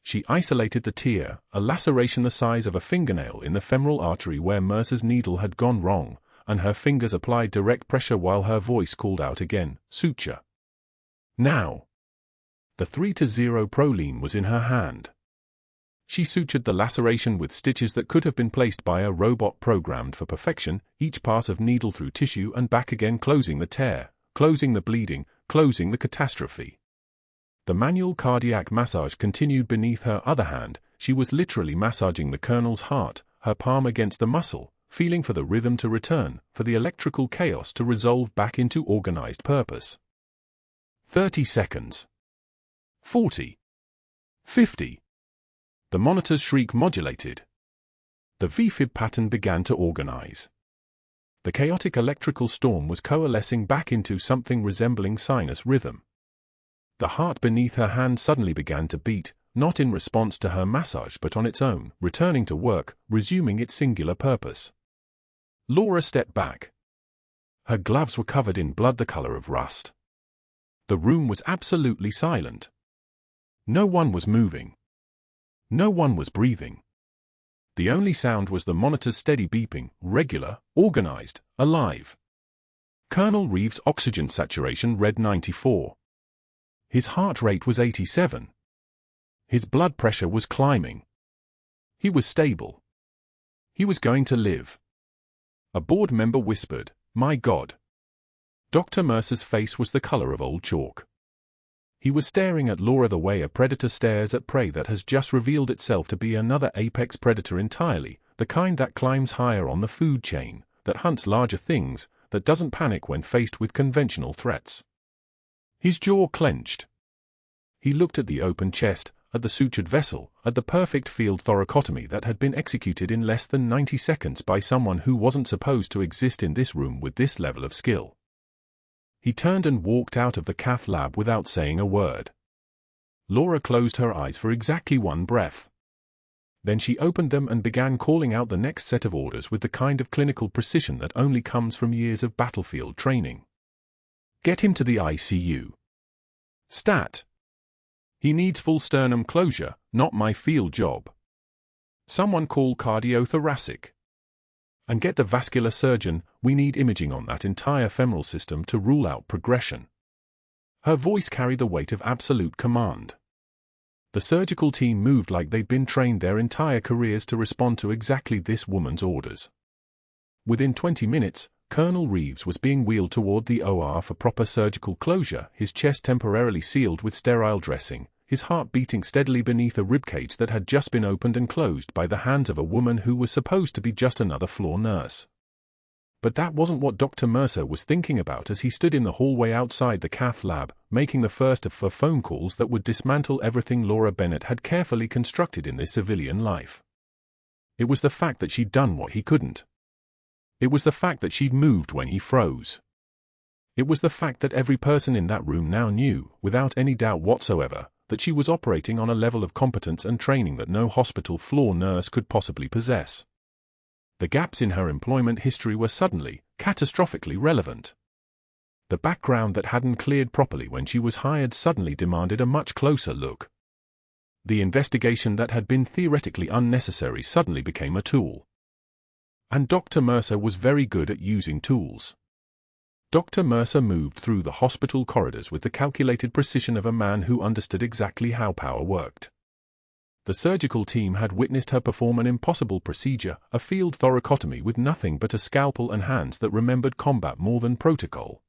She isolated the tear, a laceration the size of a fingernail in the femoral artery where Mercer's needle had gone wrong, and her fingers applied direct pressure while her voice called out again, suture. Now. The 3-0 proline was in her hand. She sutured the laceration with stitches that could have been placed by a robot programmed for perfection, each pass of needle through tissue and back again, closing the tear, closing the bleeding, closing the catastrophe. The manual cardiac massage continued beneath her other hand. She was literally massaging the colonel's heart, her palm against the muscle, feeling for the rhythm to return, for the electrical chaos to resolve back into organized purpose. 30 seconds. 40. 50. The monitor's shriek modulated. The V-fib pattern began to organize. The chaotic electrical storm was coalescing back into something resembling sinus rhythm. The heart beneath her hand suddenly began to beat, not in response to her massage but on its own, returning to work, resuming its singular purpose. Laura stepped back. Her gloves were covered in blood the color of rust. The room was absolutely silent. No one was moving. No one was breathing. The only sound was the monitor's steady beeping, regular, organized, alive. Colonel Reeves' oxygen saturation read 94. His heart rate was 87. His blood pressure was climbing. He was stable. He was going to live. A board member whispered, "My God." Dr. Mercer's face was the color of old chalk. He was staring at Laura the way a predator stares at prey that has just revealed itself to be another apex predator entirely, the kind that climbs higher on the food chain, that hunts larger things, that doesn't panic when faced with conventional threats. His jaw clenched. He looked at the open chest, at the sutured vessel, at the perfect field thoracotomy that had been executed in less than 90 seconds by someone who wasn't supposed to exist in this room with this level of skill. He turned and walked out of the cath lab without saying a word. Laura closed her eyes for exactly one breath. Then she opened them and began calling out the next set of orders with the kind of clinical precision that only comes from years of battlefield training. Get him to the ICU. Stat. He needs full sternum closure, not my field job. Someone call cardiothoracic. And get the vascular surgeon, we need imaging on that entire femoral system to rule out progression. Her voice carried the weight of absolute command. The surgical team moved like they'd been trained their entire careers to respond to exactly this woman's orders. Within 20 minutes, Colonel Reeves was being wheeled toward the OR for proper surgical closure, his chest temporarily sealed with sterile dressing, his heart beating steadily beneath a ribcage that had just been opened and closed by the hands of a woman who was supposed to be just another floor nurse. But that wasn't what Dr. Mercer was thinking about as he stood in the hallway outside the cath lab, making the first of 4 phone calls that would dismantle everything Laura Bennett had carefully constructed in this civilian life. It was the fact that she'd done what he couldn't. It was the fact that she'd moved when he froze. It was the fact that every person in that room now knew, without any doubt whatsoever, that she was operating on a level of competence and training that no hospital floor nurse could possibly possess. The gaps in her employment history were suddenly, catastrophically relevant. The background that hadn't cleared properly when she was hired suddenly demanded a much closer look. The investigation that had been theoretically unnecessary suddenly became a tool. And Dr. Mercer was very good at using tools. Dr. Mercer moved through the hospital corridors with the calculated precision of a man who understood exactly how power worked. The surgical team had witnessed her perform an impossible procedure, a field thoracotomy with nothing but a scalpel and hands that remembered combat more than protocol.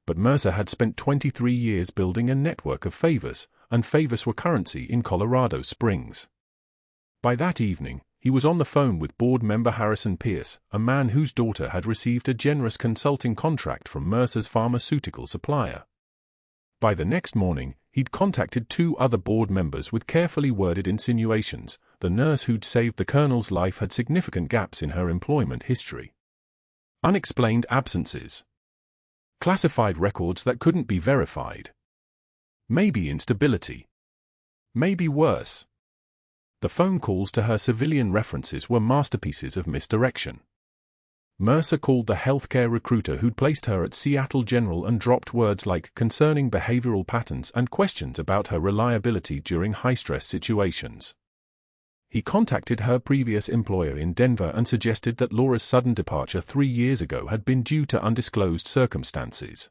But Mercer had spent 23 years building a network of favors, and favors were currency in Colorado Springs. By that evening, he was on the phone with board member Harrison Pierce, a man whose daughter had received a generous consulting contract from Mercer's pharmaceutical supplier. By the next morning, he'd contacted 2 other board members with carefully worded insinuations. The nurse who'd saved the colonel's life had significant gaps in her employment history. Unexplained absences. Classified records that couldn't be verified. Maybe instability. Maybe worse. The phone calls to her civilian references were masterpieces of misdirection. Mercer called the healthcare recruiter who'd placed her at Seattle General and dropped words like concerning behavioral patterns and questions about her reliability during high-stress situations. He contacted her previous employer in Denver and suggested that Laura's sudden departure 3 years ago had been due to undisclosed circumstances.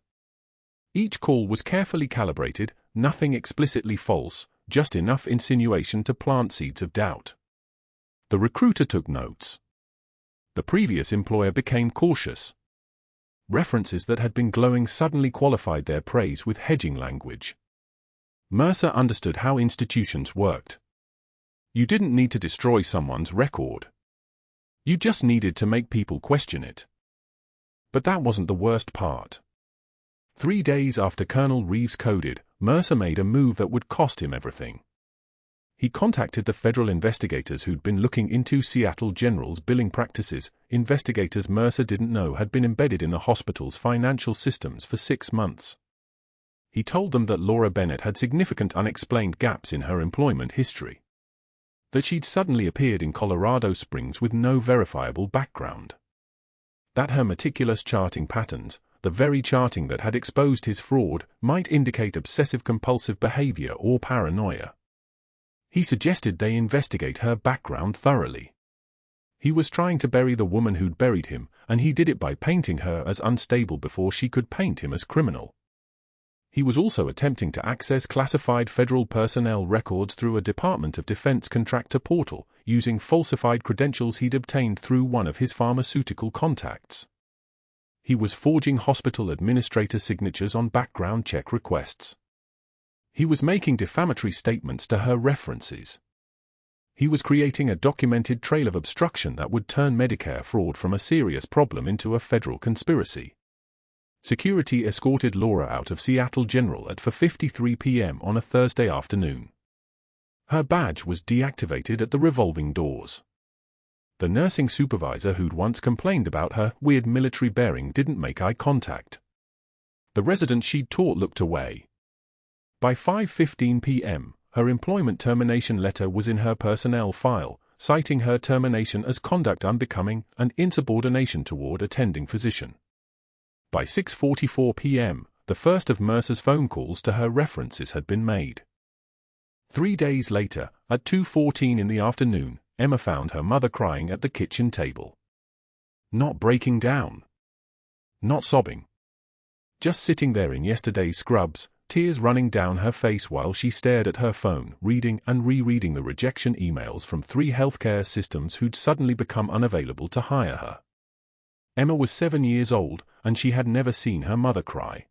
Each call was carefully calibrated, nothing explicitly false, just enough insinuation to plant seeds of doubt. The recruiter took notes. The previous employer became cautious. References that had been glowing suddenly qualified their praise with hedging language. Mercer understood how institutions worked. You didn't need to destroy someone's record. You just needed to make people question it. But that wasn't the worst part. 3 days after Colonel Reeves coded, Mercer made a move that would cost him everything. He contacted the federal investigators who'd been looking into Seattle General's billing practices, investigators Mercer didn't know had been embedded in the hospital's financial systems for 6 months. He told them that Laura Bennett had significant unexplained gaps in her employment history. That she'd suddenly appeared in Colorado Springs with no verifiable background. That her meticulous charting patterns, the very charting that had exposed his fraud, might indicate obsessive-compulsive behavior or paranoia. He suggested they investigate her background thoroughly. He was trying to bury the woman who'd buried him, and he did it by painting her as unstable before she could paint him as criminal. He was also attempting to access classified federal personnel records through a Department of Defense contractor portal, using falsified credentials he'd obtained through one of his pharmaceutical contacts. He was forging hospital administrator signatures on background check requests. He was making defamatory statements to her references. He was creating a documented trail of obstruction that would turn Medicare fraud from a serious problem into a federal conspiracy. Security escorted Laura out of Seattle General at 4:53 p.m. on a Thursday afternoon. Her badge was deactivated at the revolving doors. The nursing supervisor who'd once complained about her weird military bearing didn't make eye contact. The resident she'd taught looked away. By 5:15 p.m., her employment termination letter was in her personnel file, citing her termination as conduct unbecoming and insubordination toward attending physician. By 6:44 p.m., the first of Mercer's phone calls to her references had been made. 3 days later, at 2:14 in the afternoon, Emma found her mother crying at the kitchen table. Not breaking down. Not sobbing. Just sitting there in yesterday's scrubs, tears running down her face while she stared at her phone, reading and rereading the rejection emails from 3 healthcare systems who'd suddenly become unavailable to hire her. Emma was 7 years old, and she had never seen her mother cry.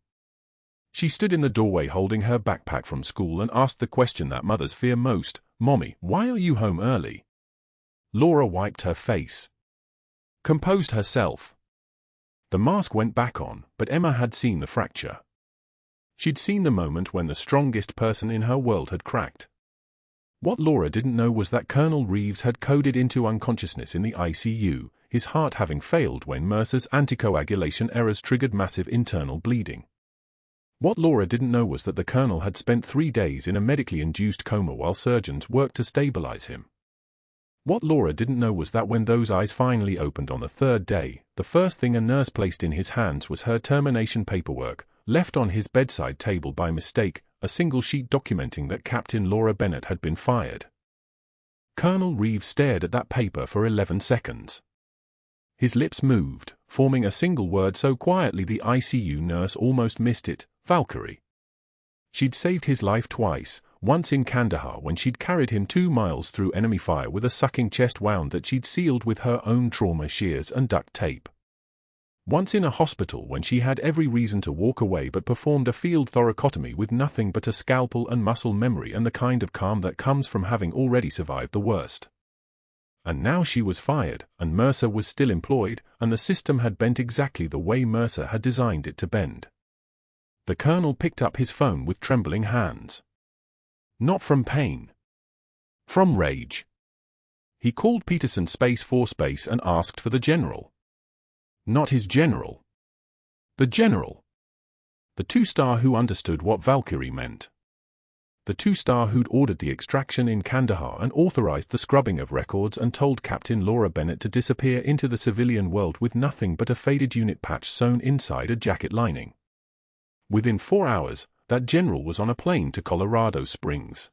She stood in the doorway holding her backpack from school and asked the question that mothers fear most, "Mommy, why are you home early?" Laura wiped her face. Composed herself. The mask went back on, but Emma had seen the fracture. She'd seen the moment when the strongest person in her world had cracked. What Laura didn't know was that Colonel Reeves had coded into unconsciousness in the ICU, his heart having failed when Mercer's anticoagulation errors triggered massive internal bleeding. What Laura didn't know was that the colonel had spent 3 days in a medically induced coma while surgeons worked to stabilize him. What Laura didn't know was that when those eyes finally opened on the 3rd day, the first thing a nurse placed in his hands was her termination paperwork, left on his bedside table by mistake, a single sheet documenting that Captain Laura Bennett had been fired. Colonel Reeves stared at that paper for 11 seconds. His lips moved, forming a single word so quietly the ICU nurse almost missed it: Valkyrie. She'd saved his life twice, once in Kandahar when she'd carried him 2 miles through enemy fire with a sucking chest wound that she'd sealed with her own trauma shears and duct tape. Once in a hospital when she had every reason to walk away but performed a field thoracotomy with nothing but a scalpel and muscle memory and the kind of calm that comes from having already survived the worst. And now she was fired, and Mercer was still employed, and the system had bent exactly the way Mercer had designed it to bend. The colonel picked up his phone with trembling hands. Not from pain. From rage. He called Peterson Space Force Base and asked for the general. Not his general. The general. The 2-star who understood what Valkyrie meant. The 2-star who'd ordered the extraction in Kandahar and authorized the scrubbing of records and told Captain Laura Bennett to disappear into the civilian world with nothing but a faded unit patch sewn inside a jacket lining. Within 4 hours, that general was on a plane to Colorado Springs.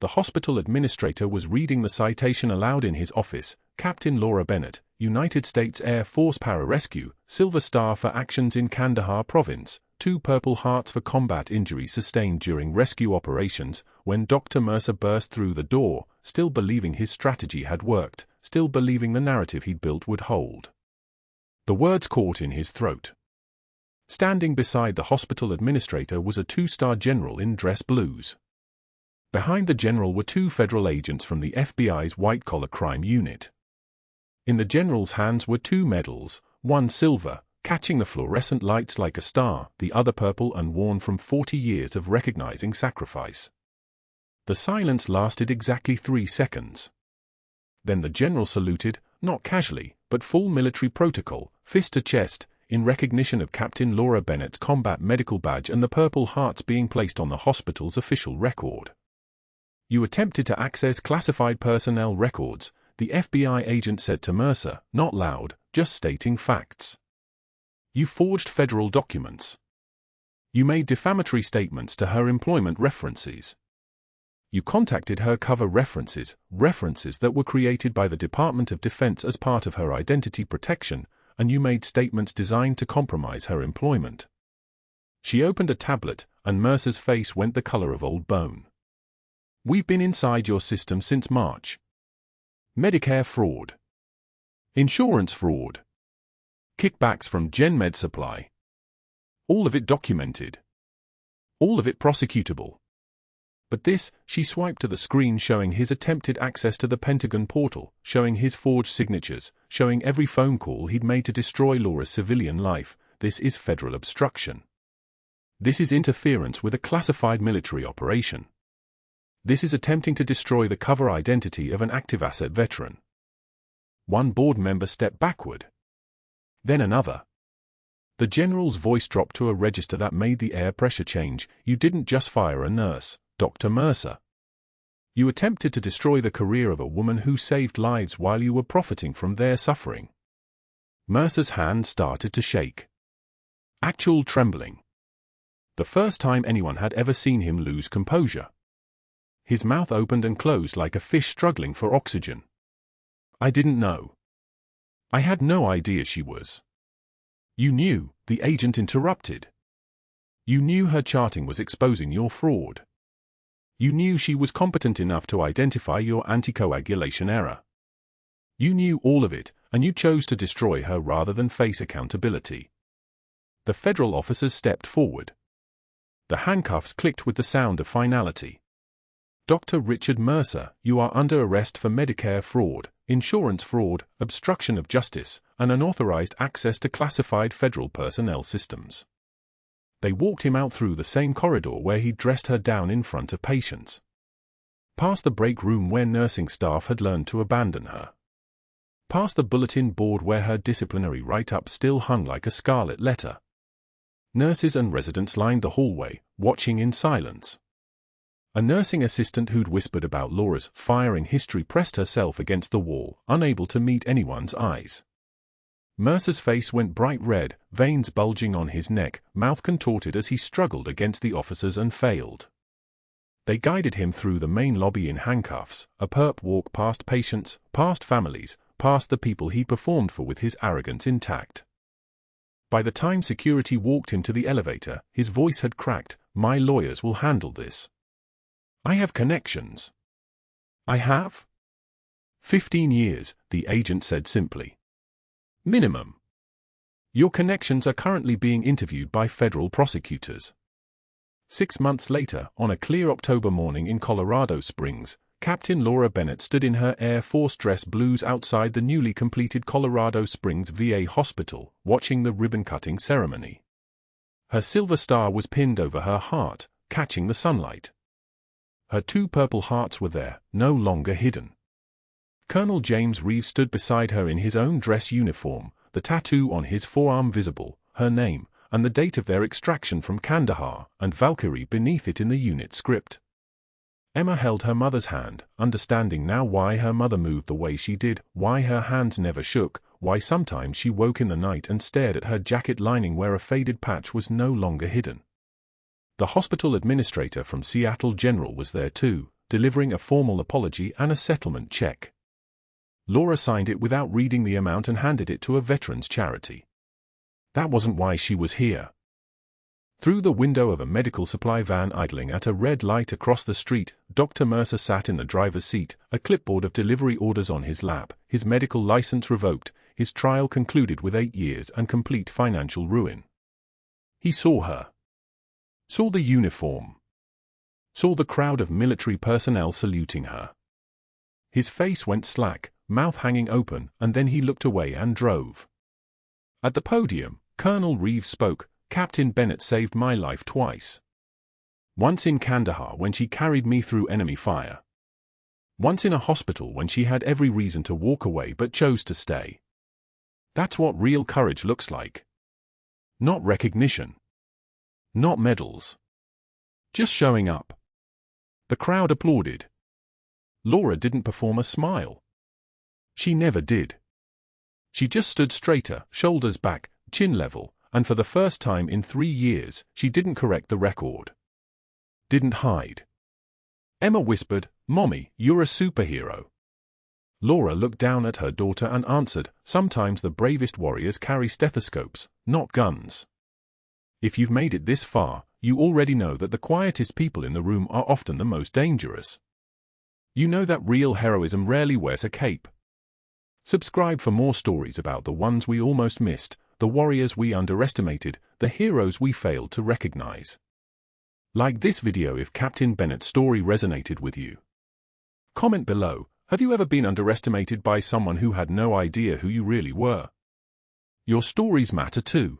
The hospital administrator was reading the citation aloud in his office: Captain Laura Bennett, United States Air Force Pararescue, Silver Star for actions in Kandahar Province, 2 Purple Hearts for combat injuries sustained during rescue operations. When Dr. Mercer burst through the door, still believing his strategy had worked, still believing the narrative he'd built would hold. The words caught in his throat. Standing beside the hospital administrator was a 2-star general in dress blues. Behind the general were 2 federal agents from the FBI's white-collar crime unit. In the general's hands were 2 medals, one silver, catching the fluorescent lights like a star, the other purple and worn from 40 years of recognizing sacrifice. The silence lasted exactly 3 seconds. Then the general saluted, not casually, but full military protocol, fist to chest, in recognition of Captain Laura Bennett's combat medical badge and the Purple Hearts being placed on the hospital's official record. You attempted to access classified personnel records, the FBI agent said to Mercer, not loud, just stating facts. You forged federal documents. You made defamatory statements to her employment references. You contacted her cover references that were created by the Department of Defense as part of her identity protection, and you made statements designed to compromise her employment. She opened a tablet, and Mercer's face went the color of old bone. We've been inside your system since March. Medicare fraud. Insurance fraud. Kickbacks from GenMed Supply. All of it documented. All of it prosecutable. But this, she swiped to the screen showing his attempted access to the Pentagon portal, showing his forged signatures, showing every phone call he'd made to destroy Laura's civilian life. This is federal obstruction. This is interference with a classified military operation. This is attempting to destroy the cover identity of an active asset veteran. One board member stepped backward. Then another. The general's voice dropped to a register that made the air pressure change. You didn't just fire a nurse, Dr. Mercer. You attempted to destroy the career of a woman who saved lives while you were profiting from their suffering. Mercer's hand started to shake. Actual trembling. The first time anyone had ever seen him lose composure. His mouth opened and closed like a fish struggling for oxygen. I didn't know. I had no idea she was. You knew, the agent interrupted. You knew her charting was exposing your fraud. You knew she was competent enough to identify your anticoagulation error. You knew all of it, and you chose to destroy her rather than face accountability. The federal officers stepped forward. The handcuffs clicked with the sound of finality. Dr. Richard Mercer, you are under arrest for Medicare fraud, insurance fraud, obstruction of justice, and unauthorized access to classified federal personnel systems. They walked him out through the same corridor where he'd dressed her down in front of patients. Past the break room where nursing staff had learned to abandon her. Past the bulletin board where her disciplinary write-up still hung like a scarlet letter. Nurses and residents lined the hallway, watching in silence. A nursing assistant who'd whispered about Laura's firing history pressed herself against the wall, unable to meet anyone's eyes. Mercer's face went bright red, veins bulging on his neck, mouth contorted as he struggled against the officers and failed. They guided him through the main lobby in handcuffs, a perp walk past patients, past families, past the people he performed for with his arrogance intact. By the time security walked him to the elevator, his voice had cracked. "My lawyers will handle this. I have connections." "I have?" 15 years, the agent said simply. "Minimum. Your connections are currently being interviewed by federal prosecutors." 6 months later, on a clear October morning in Colorado Springs, Captain Laura Bennett stood in her Air Force dress blues outside the newly completed Colorado Springs VA hospital, watching the ribbon-cutting ceremony. Her silver star was pinned over her heart, catching the sunlight. Her 2 purple hearts were there, no longer hidden. Colonel James Reeves stood beside her in his own dress uniform, the tattoo on his forearm visible, her name, and the date of their extraction from Kandahar, and Valkyrie beneath it in the unit script. Emma held her mother's hand, understanding now why her mother moved the way she did, why her hands never shook, why sometimes she woke in the night and stared at her jacket lining where a faded patch was no longer hidden. The hospital administrator from Seattle General was there too, delivering a formal apology and a settlement check. Laura signed it without reading the amount and handed it to a veterans charity. That wasn't why she was here. Through the window of a medical supply van idling at a red light across the street, Dr. Mercer sat in the driver's seat, a clipboard of delivery orders on his lap, his medical license revoked, his trial concluded with 8 years and complete financial ruin. He saw her. Saw the uniform. Saw the crowd of military personnel saluting her. His face went slack, mouth hanging open, and then he looked away and drove. At the podium, Colonel Reeves spoke. "Captain Bennett saved my life twice. Once in Kandahar when she carried me through enemy fire. Once in a hospital when she had every reason to walk away but chose to stay. That's what real courage looks like. Not recognition. Not medals. Just showing up." The crowd applauded. Laura didn't perform a smile. She never did. She just stood straighter, shoulders back, chin level, and for the first time in 3 years, she didn't correct the record. Didn't hide. Emma whispered, "Mommy, you're a superhero." Laura looked down at her daughter and answered, "Sometimes the bravest warriors carry stethoscopes, not guns." If you've made it this far, you already know that the quietest people in the room are often the most dangerous. You know that real heroism rarely wears a cape. Subscribe for more stories about the ones we almost missed, the warriors we underestimated, the heroes we failed to recognize. Like this video if Captain Bennett's story resonated with you. Comment below, have you ever been underestimated by someone who had no idea who you really were? Your stories matter too.